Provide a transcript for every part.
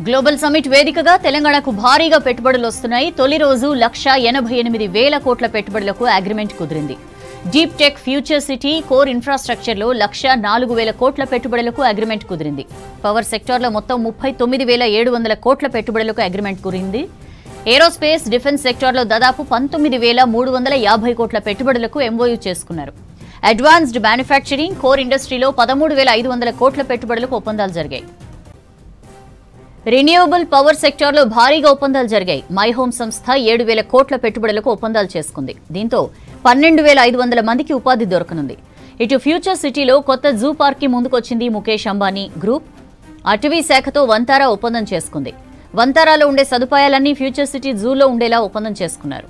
Global summit వేదికగా తెలంగాణకు భారీగా పెట్టుబడులు వస్తున్నాయి. తొలి రోజు 1,88,000 కోట్ల పెట్టుబడులకు అగ్రిమెంట్ కుదిరింది. Deep tech, future city, core ఇన్ఫ్రాస్ట్రక్చర్లో 1,04,000 కోట్ల పెట్టుబడులకు అగ్రిమెంట్ కుదిరింది. పవర్ సెక్టార్లో మొత్తం 39,700 కోట్ల పెట్టుబడులకు అగ్రిమెంట్ కుదిరింది. ఏరోస్పేస్, డిఫెన్స్ సెక్టార్లో దాదాపు 19,350 కోట్ల పెట్టుబడులకు ఎంఓయూ చేసుకున్నారు. అడ్వాన్స్డ్ మ్యానుఫ్యాక్చరింగ్, కోర్ ఇండస్ట్రీలో 13,500 కోట్ల పెట్టుబడులకు ఒప్పందాలు జరిగాయి. రెన్యూవబుల్ పవర్ సెక్టార్లో భారీగా ఒప్పందాలు జరిగాయి. మై హోమ్ సంస్థ 7,000 కోట్ల పెట్టుబడులకు ఒప్పందాలు చేసుకుంది. దీంతో 12,500 మందికి ఉపాధి దొరకనుంది. ఇటు ఫ్యూచర్ సిటీలో కొత్త జూ పార్క్ కి ముందుకొచ్చింది ముఖేష్ అంబానీ గ్రూప్. అటవీ శాఖతో వంతారా ఒప్పందం చేసుకుంది. వంతారాలో ఉండే సదుపాయాలన్నీ ఫ్యూచర్ సిటీ జూలో ఉండేలా ఒప్పందం చేసుకున్నారు.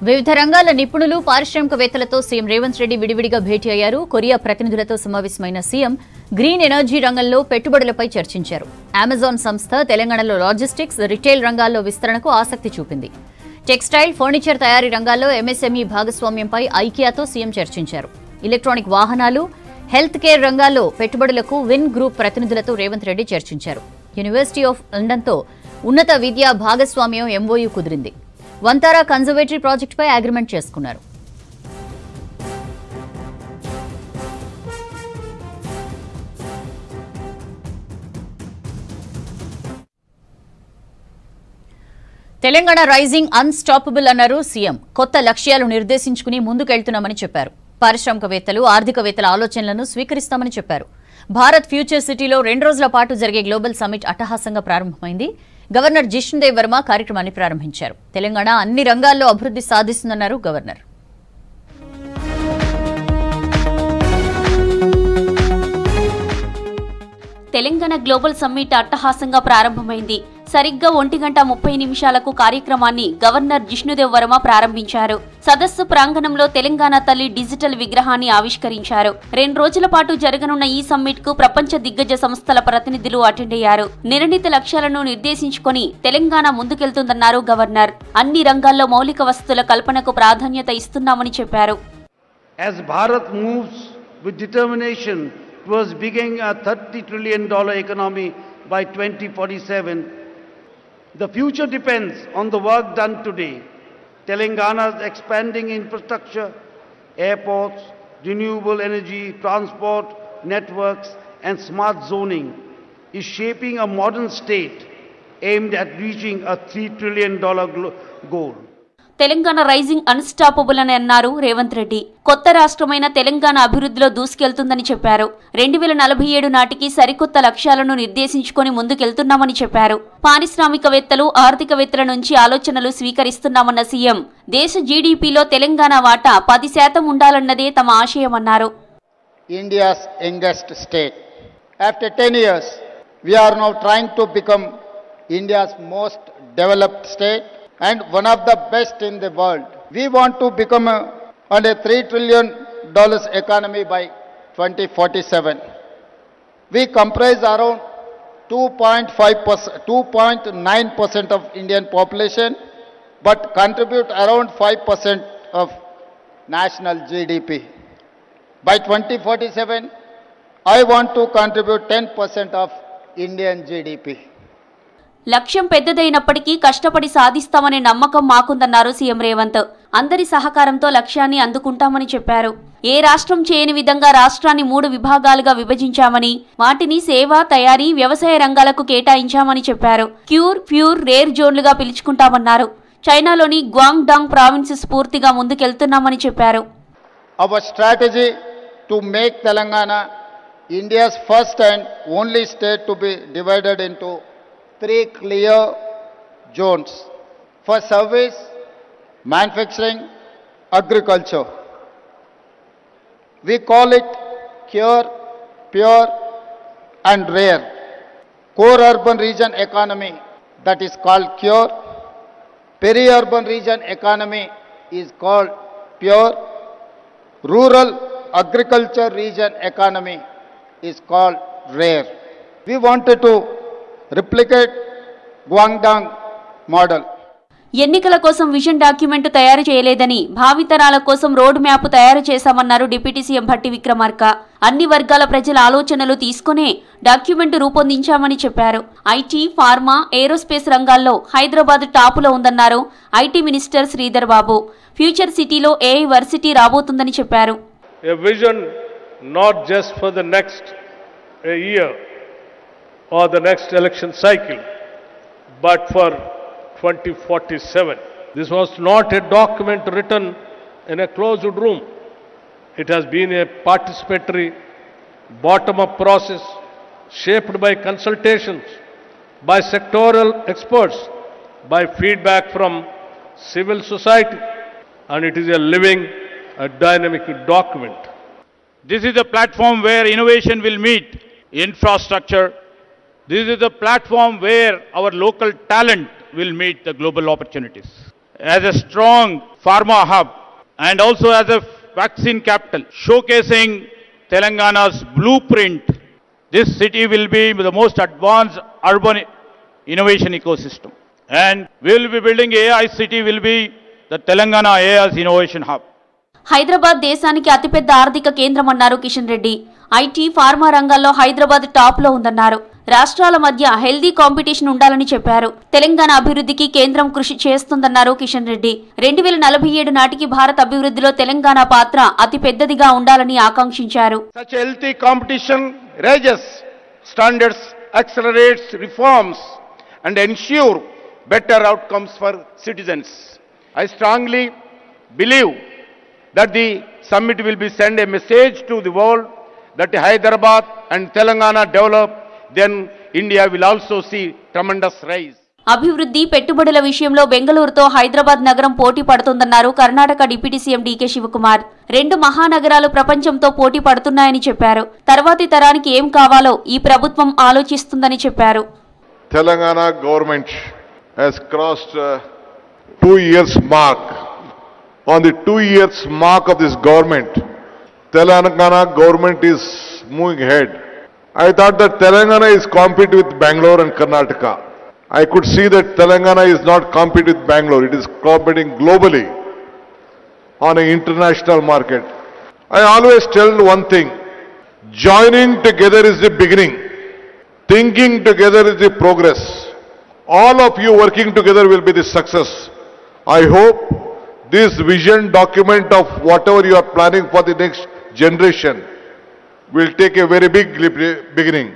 వివిధ రంగాల నిపుణులు, పారిశ్రామికవేత్తలతో సీఎం రేవంత్ రెడ్డి విడివిడిగా భేటీ అయ్యారు. కొరియా ప్రతినిధులతో సమావేశమైన సీఎం గ్రీన్ ఎనర్జీ రంగంలో పెట్టుబడులపై చర్చించారు. అమెజాన్ సంస్థ తెలంగాణలో లాజిస్టిక్స్, రిటైల్ రంగాల్లో విస్తరణకు ఆసక్తి చూపింది. టెక్స్టైల్, ఫర్నిచర్ తయారీ రంగాల్లో ఎంఎస్ఎంఈ భాగస్వామ్యంపై ఐకియాతో సీఎం చర్చించారు. ఎలక్ట్రానిక్ వాహనాలు, హెల్త్ కేర్ రంగాల్లో పెట్టుబడులకు విన్ గ్రూప్ ప్రతినిధులతో రేవంత్ రెడ్డి చర్చించారు. యూనివర్సిటీ ఆఫ్ లండన్తో ఉన్నత విద్యా భాగస్వామ్యం ఎంఓయూ కుదిరింది. వంతారా కన్జర్వేటరీ ప్రాజెక్టుపై అగ్రిమెంట్ చేసుకున్నారు. తెలంగాణ రైజింగ్ అన్స్టాపబుల్ అన్నారు సీఎం. కొత్త లక్ష్యాలు నిర్దేశించుకుని ముందుకెళ్తున్నామని చెప్పారు. పారిశ్రామికవేత్తలు, ఆర్థికవేత్తల ఆలోచనలను స్వీకరిస్తామని చెప్పారు. భారత్ ఫ్యూచర్ సిటీలో 2 రోజుల పాటు జరిగే గ్లోబల్ సమిట్ అట్టహాసంగా ప్రారంభమైంది. గవర్నర్ జిష్ణుదేవ్ వర్మ కార్యక్రమాన్ని ప్రారంభించారు. తెలంగాణ అన్ని రంగాల్లో అభివృద్ధి సాధిస్తుందన్నారు గవర్నర్. తెలంగాణ గ్లోబల్ సమ్మిట్ అట్టహాసంగా ప్రారంభమైంది. సరిగ్గా 1:30 కార్యక్రమాన్ని గవర్నర్ జిష్ణుదేవ్ వర్మ ప్రారంభించారు. సదస్సు ప్రాంగణంలో తెలంగాణ తల్లి డిజిటల్ విగ్రహాన్ని ఆవిష్కరించారు. 2 రోజుల పాటు జరగనున్న ఈ సమ్మిట్ కు ప్రపంచ దిగ్గజ సంస్థల ప్రతినిధులు అటెండ్ అయ్యారు. నిర్ణీత లక్ష్యాలను నిర్దేశించుకొని తెలంగాణ ముందుకెళ్తుందన్నారు గవర్నర్. అన్ని రంగాల్లో మౌలిక వసతుల కల్పనకు ప్రాధాన్యత ఇస్తున్నామని చెప్పారు. As Bharat moves with determination towards becoming a $30 trillion economy by 2047, the future depends on the work done today. Telangana's expanding infrastructure, airports, renewable energy, transport, networks and smart zoning is shaping a modern state aimed at reaching a $3 trillion goal. Telangana rising unstoppable అని అన్నారు రేవంత్ రెడ్డి. కొత్త రాష్ట్రమైన తెలంగాణ అభివృద్ధిలో దూసుకెళ్తుందని చెప్పారు. 2047 నాటికి సరికొత్త లక్ష్యాలను నిర్దేశించుకొని ముందుకెళ్తున్నామని చెప్పారు. పారిశ్రామికవేత్తలు, ఆర్థికవేత్తల నుంచి ఆలోచనలు స్వీకరిస్తున్నామన్న సీఎం దేశ జీడీపీలో తెలంగాణ వాటా 10% ఉండాలన్నదే తమ ఆశయమన్నారు. India's youngest state. After 10 years, we are now trying to become India's most developed state and one of the best in the world. We want to become a $3 trillion economy by 2047. We comprise around 2.9% of Indian population, but contribute around 5% of national GDP. By 2047, I want to contribute 10% of Indian GDP. లక్ష్యం పెద్దదైనప్పటికీ కష్టపడి సాధిస్తామనే నమ్మకం మాకుందన్నారు CM Revanth. అందరి సహకారంతో లక్ష్యాన్ని అందుకుంటామని చెప్పారు. ఏ రాష్ట్రం చేయని విధంగా రాష్ట్రాన్ని 3 విభాగాలుగా విభజించామని, వాటిని సేవ, తయారీ, వ్యవసాయ రంగాలకు కేటాయించామని చెప్పారు. క్యూర్, ప్యూర్, రేర్ జోన్లుగా పిలుచుకుంటామన్నారు. చైనాలోని గ్వాంగ్డాంగ్ ప్రావిన్స్ పూర్తిగా ముందుకెళ్తున్నామని చెప్పారు. Our strategy to make Telangana India's first and only state to be divided into 3 clear zones for service, manufacturing, agriculture. We call it Cure, Pure and Rare. Core urban region economy, that is called Cure. Peri-urban region economy is called Pure. Rural agriculture region economy is called Rare. We wanted to replicate Guangdong model. ఎన్నికల కోసం vision document తయారు చేయలేదని, భావితరాల కోసం road map తయారు చేశామన్నారు deputy CM Bhatti Vikramarka. అన్ని వర్గాల ప్రజల ఆలోచనలు తీసుకునే డాక్యుమెంట్ రూపొందించామని చెప్పారు. ఐటీ, ఫార్మా, ఏరోస్పేస్ రంగాల్లో హైదరాబాద్ టాపులో ఉందన్నారు IT minister Sridhar Babu. Future సిటీలో ఏఐ వర్సిటీ రాబోతుందని చెప్పారు. A vision not just for the next year or the next election cycle, but for 2047. This was not a document written in a closed room. It has been a participatory, bottom-up process shaped by consultations, by sectoral experts, by feedback from civil society, and it is a living, a dynamic document. This is a platform where innovation will meet infrastructure. This is a platform where our local talent will meet the global opportunities. As a strong pharma hub and also as a vaccine capital, showcasing Telangana's blueprint, this city will be the most advanced urban innovation ecosystem. And we will be building AI city, will be the Telangana AI Innovation Hub. Hyderabad దేశానికి అతిపెద్ద ఆర్థిక కేంద్రమన్నారు Kishan Reddy. IT, pharma రంగాల్లో Hyderabad top లో ఉందన్నారు. రాష్ట్రాల మధ్య healthy competition ఉండాలని చెప్పారు. తెలంగాణ అభివృద్ధికి కేంద్రం కృషి చేస్తుందన్నారు కిషన్ రెడ్డి. 2047 నాటికి భారత అభివృద్ధిలో తెలంగాణ పాత్ర అతి పెద్దదిగా ఉండాలని ఆకాంక్షించారు. Such healthy competition raises standards, accelerates reforms and ensure better outcomes for citizens. I strongly believe that the summit will be send a message to the world that Hyderabad and Telangana develop, then India will also see tremendous rise. అభివృద్ధి, పెట్టుబడుల విషయంలో బెంగళూరుతో హైదరాబాద్ నగరం పోటీ పడుతుందన్నారు Karnataka deputy CM DK Shivakumar. 2 మహానగరాలు ప్రపంచంతో పోటీ పడుతున్నాయని చెప్పారు. తర్వాతి తరానికి ఏం కావాలో ఈ ప్రభుత్వం ఆలోచిస్తుందని చెప్పారు. Telangana government has crossed 2 years mark. On the 2 years mark of this government, Telangana government is moving ahead. I thought that Telangana is competing with Bangalore and Karnataka. I could see that Telangana is not competing with Bangalore. It is competing globally on an international market. I always tell one thing, joining together is the beginning. Thinking together is the progress. All of you working together will be the success. I hope this vision document of whatever you are planning for the next generation will take a very big beginning.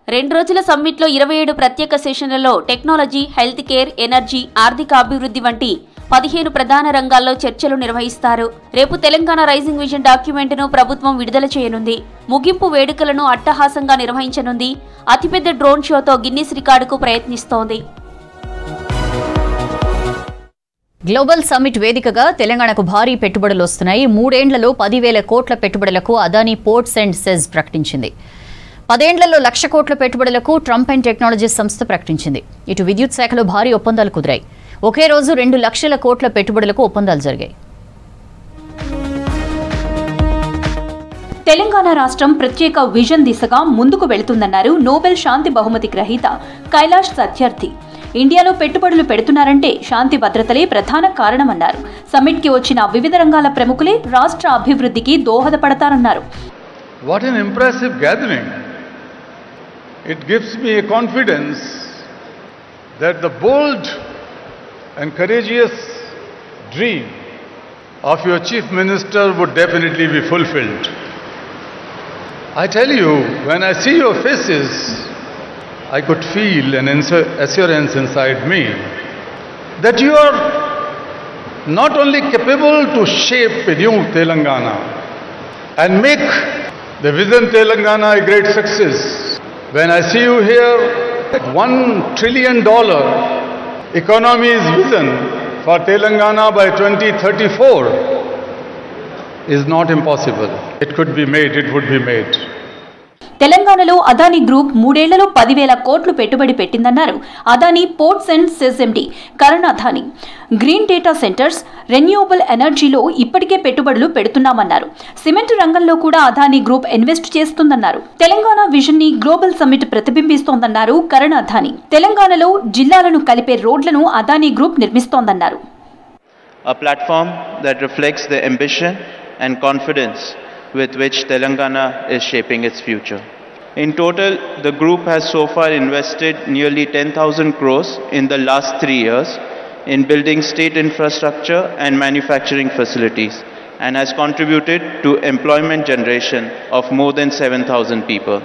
2 రోజుల సమ్మిట్లో 27 ప్రత్యేక సెషన్లలో technology, health care, energy, ఆర్థిక అభివృద్ధి వంటి 15 ప్రధాన రంగాల్లో చర్చలు నిర్వహిస్తారు. రేపు తెలంగాణ రైజింగ్ విజన్ డాక్యుమెంట్ను ప్రభుత్వం విడుదల చేయనుంది. ముగింపు వేడుకలను అట్టహాసంగా నిర్వహించనుంది. అతిపెద్ద డ్రోన్ షోతో గిన్నిస్ రికార్డుకు ప్రయత్నిస్తోంది. గ్లోబల్ సమ్మిట్ వేదికగా తెలంగాణకు భారీ పెట్టుబడులు వస్తున్నాయి. 3 ఏళ్లలో 10,000 కోట్ల పెట్టుబడులకు అదానీ పోర్ట్స్ అండ్ సెజ్ ప్రకటించింది. 10 ఏళ్లలో 1,00,000 కోట్ల పెట్టుబడులకు ట్రంప్ అండ్ టెక్నాలజీస్ సంస్థ ప్రకటించింది. ఇటు విద్యుత్ శాఖలో భారీ ఒప్పందాలు కుదిరాయి. ఒకే రోజు 2 లక్షల కోట్ల పెట్టుబడులకు ఒప్పందాలు జరిగాయి. తెలంగాణ రాష్ట్రం ప్రత్యేక విజన్ దిశగా ముందుకు వెళుతుందన్నారు నోబెల్ శాంతి బహుమతి గ్రహీత కైలాష్ సత్యార్థి. ఇండియాలో పెట్టుబడులు పెడుతున్నారంటే శాంతి భద్రతలే ప్రధాన కారణమన్నారు. సమ్మిట్కి వచ్చిన వివిధ రంగాల ప్రముఖులే రాష్ట్ర అభివృద్ధికి దోహదపడతారన్నారు. What an impressive gathering. It gives me a confidence that the bold and courageous dream of your Chief Minister would definitely be fulfilled. I tell you, when I see your faces, I could feel an assurance inside me that you are not only capable to shape a new Telangana and make the Vision Telangana a great success. When I see you here, $1 trillion economy's vision for Telangana by 2034 is not impossible. It could be made, it would be made. తెలంగాణలో Adani group 3 ఏళ్లలో 10,000 కోట్లు పెట్టుబడి పెట్టిందన్నారు Adani ports and SEZ MD Karan Adani. Green data centres, renewable ఎనర్జీలో ఇప్పటికే పెట్టుబడులు పెడుతున్నామన్నారు. Cement రంగంలో కూడా అదానీ గ్రూప్ ఇన్వెస్ట్ చేస్తుందన్నారు. తెలంగాణ విజన్ ని గ్లోబల్ సమ్మిట్ ప్రతిబింబిస్తోందన్నారు కరణ్ అదానీ. తెలంగాణలో జిల్లాలను కలిపే రోడ్లను అదానీ గ్రూప్ నిర్మిస్తోందన్నారు. A platform that reflects the ambition and confidence with which Telangana is shaping its future. In total, the group has so far invested nearly 10,000 crores in the last 3 years in building state infrastructure and manufacturing facilities and has contributed to employment generation of more than 7,000 people.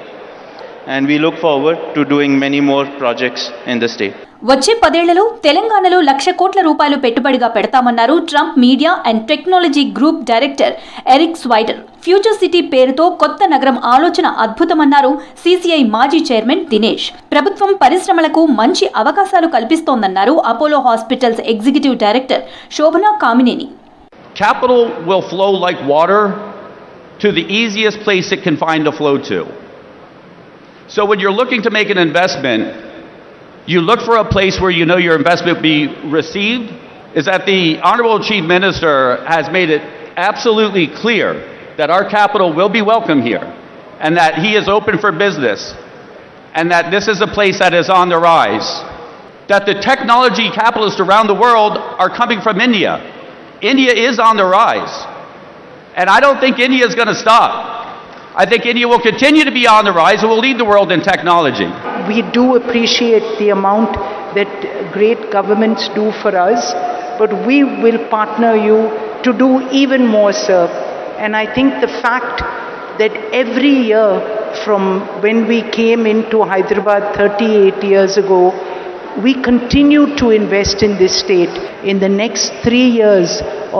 And we look forward to doing many more projects in the state. వచ్చే 10 ఏళ్లలో తెలంగాణలో 1,00,000 కోట్ల రూపాయలు పెట్టుబడిగా పెడతామన్నారు Trump media and technology group director Eric Swider. Future city పేరుతో కొత్త నగరం ఆలోచన అద్భుతమన్నారు సిసిఐ మాజీ చైర్మన్ దినేష్. ప్రభుత్వం పరిశ్రమలకు మంచి అవకాశాలు కల్పిస్తోందన్నారు Apollo hospitals executive director Shobhana Kamineni. Capital will flow like water to the easiest place it can find to flow to. So when you're looking to make an investment, you look for a place where you know your investment will be received. Is that the Honorable Chief Minister has made it absolutely clear that our capital will be welcome here and that he is open for business and that this is a place that is on the rise. That the technology capitalists around the world are coming from India. India is on the rise. And I don't think India is going to stop. I think India will continue to be on the rise and will lead the world in technology. We do appreciate the amount that great governments do for us, but we will partner you to do even more, sir. And I think the fact that every year from when we came into Hyderabad 38 years ago, we continue to invest in this state. In the next 3 years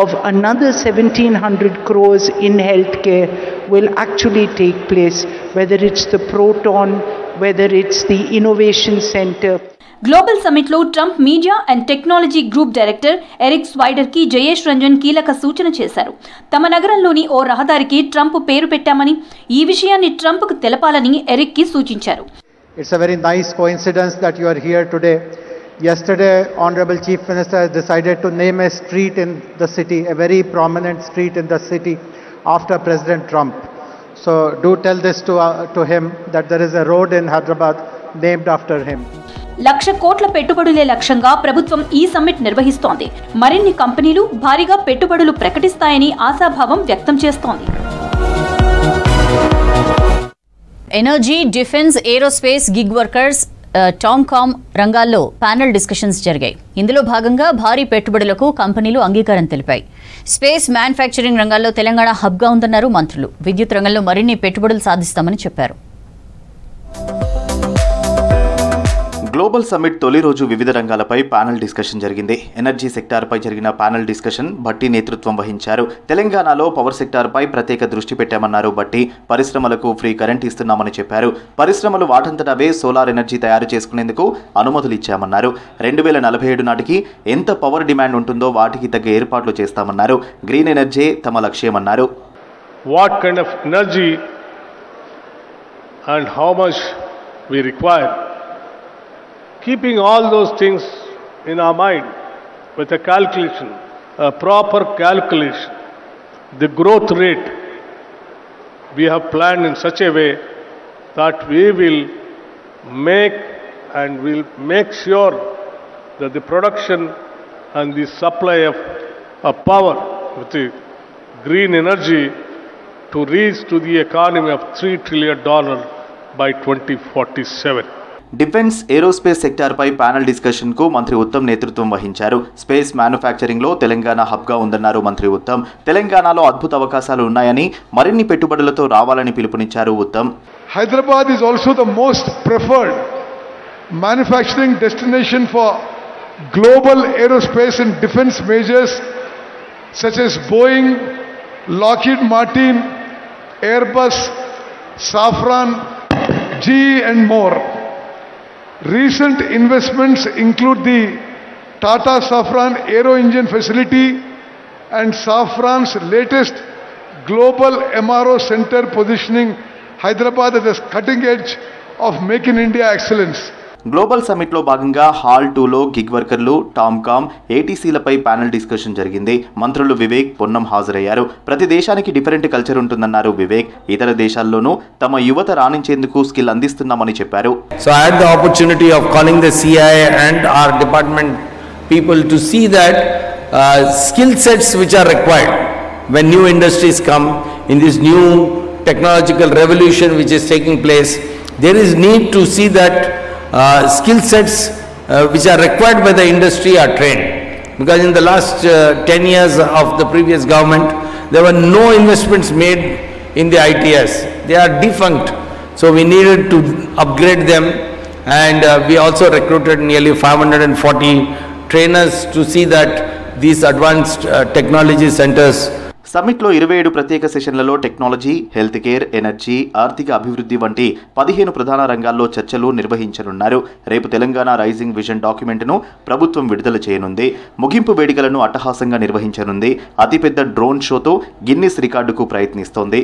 of another 1,700 crores in healthcare will actually take place, whether it's the Proton, whether it's the Innovation Center. Global summit లో Trump media and technology group director Eric Swider కి జయేష్ రంజన్ కీలక సూచన చేశారు. తమ నగరంలోని ఓ రహదారికి Trump పేరు పెట్టామని, ఈ విషయాన్ని ట్రంప్ కు తెలపాలని ఎరిక్ కి సూచించారు. It's a very nice coincidence that you are here today. Yesterday, Honorable Chief Minister has decided to name a street in the city, a very prominent street in the city, after President Trump. So do tell this to him that there is a road in Hyderabad named after him. 1,00,000 కోట్ల పెట్టుబడులే లక్ష్యంగా ప్రభుత్వం ఈ summit నిర్వహిస్తోంది. మరిన్ని కంపెనీలు భారీగా పెట్టుబడులు ప్రకటిస్తాయని ఆశాభావం వ్యక్తం చేస్తోంది. Energy, defence, aerospace, gig workers, TOMCOM రంగాల్లో ప్యానెల్ డిస్కషన్స్ జరిగాయి. ఇందులో భాగంగా భారీ పెట్టుబడులకు కంపెనీలు అంగీకారం తెలిపాయి. స్పేస్ మ్యానుఫ్యాక్చరింగ్ రంగాల్లో తెలంగాణ హబ్గా ఉందన్నారు మంత్రులు. విద్యుత్ రంగంలో మరిన్ని పెట్టుబడులు సాధిస్తామని చెప్పారు. గ్లోబల్ సమ్మిట్ తొలి రోజు వివిధ రంగాలపై ప్యానెల్ డిస్కషన్ జరిగింది. ఎనర్జీ సెక్టార్పై జరిగిన ప్యానెల్ డిస్కషన్ భట్టి నేతృత్వం వహించారు. తెలంగాణలో పవర్ సెక్టార్పై ప్రత్యేక దృష్టి పెట్టామన్నారు భట్టి. పరిశ్రమలకు ఫ్రీ కరెంట్ ఇస్తున్నామని చెప్పారు. పరిశ్రమలు వాటంతటవే సోలార్ ఎనర్జీ తయారు చేసుకునేందుకు అనుమతులు ఇచ్చామన్నారు. 2047 నాటికి ఎంత పవర్ డిమాండ్ ఉంటుందో వాటికి తగ్గ ఏర్పాట్లు చేస్తామన్నారు. గ్రీన్ ఎనర్జీ తమ లక్ష్యమన్నారు. What kind of energy and how much we require. Keeping all those things in our mind with a calculation, a proper calculation, the growth rate we have planned in such a way that we will make sure that the production and the supply of power with the green energy to reach to the economy of $3 trillion by 2047. Defence, aerospace సెక్టార్పై panel డిస్కషన్కు మంత్రి ఉత్తమ్ నేతృత్వం వహించారు. Space మ్యానుఫ్యాక్చరింగ్లో Telangana హబ్గా ఉందన్నారు మంత్రి ఉత్తమ్. తెలంగాణలో అద్భుత అవకాశాలు ఉన్నాయని, మరిన్ని పెట్టుబడులతో రావాలని పిలుపునిచ్చారు Uttam. Hyderabad is also the most preferred manufacturing destination for global aerospace and defense majors such as Boeing, Lockheed Martin, Airbus, Safran, GE and more. Recent investments include the Tata Safran Aero Engine facility and Safran's latest global MRO center positioning Hyderabad at the cutting edge of Make in India excellence. Global సమ్మిట్లో భాగంగా hall 2లో gig వర్కర్లు, TOMCOM, ఏటీసీలపై panel discussion జరిగింది. మంత్రులు వివేక్, పొన్నం హాజరయ్యారు. ప్రతి దేశానికి different culture ఉంటుందన్నారు వివేక్. ఇతర దేశాల్లోనూ తమ యువత రాణించేందుకు స్కిల్ అందిస్తున్నామని చెప్పారు. So I had the opportunity of calling the CI and our department people to see that skill sets which are required when new industries come in this new technological revolution which is taking place. There is need to see that skill sets which are required by the industry are trained, because in the last 10 years of the previous government there were no investments made in the ITS. They are defunct, so we needed to upgrade them, and we also recruited nearly 540 trainers to see that these advanced technology centers. సమ్మిట్లో 27 ప్రత్యేక సెషన్లలో technology, health care, energy, ఆర్థిక అభివృద్ధి వంటి 15 ప్రధాన రంగాల్లో చర్చలు నిర్వహించనున్నారు. రేపు తెలంగాణ రైజింగ్ విజన్ డాక్యుమెంట్ను ప్రభుత్వం విడుదల చేయనుంది. ముగింపు వేడుకలను అట్టహాసంగా నిర్వహించనుంది. అతిపెద్ద డ్రోన్ షోతో గిన్నిస్ రికార్డుకు ప్రయత్నిస్తోంది.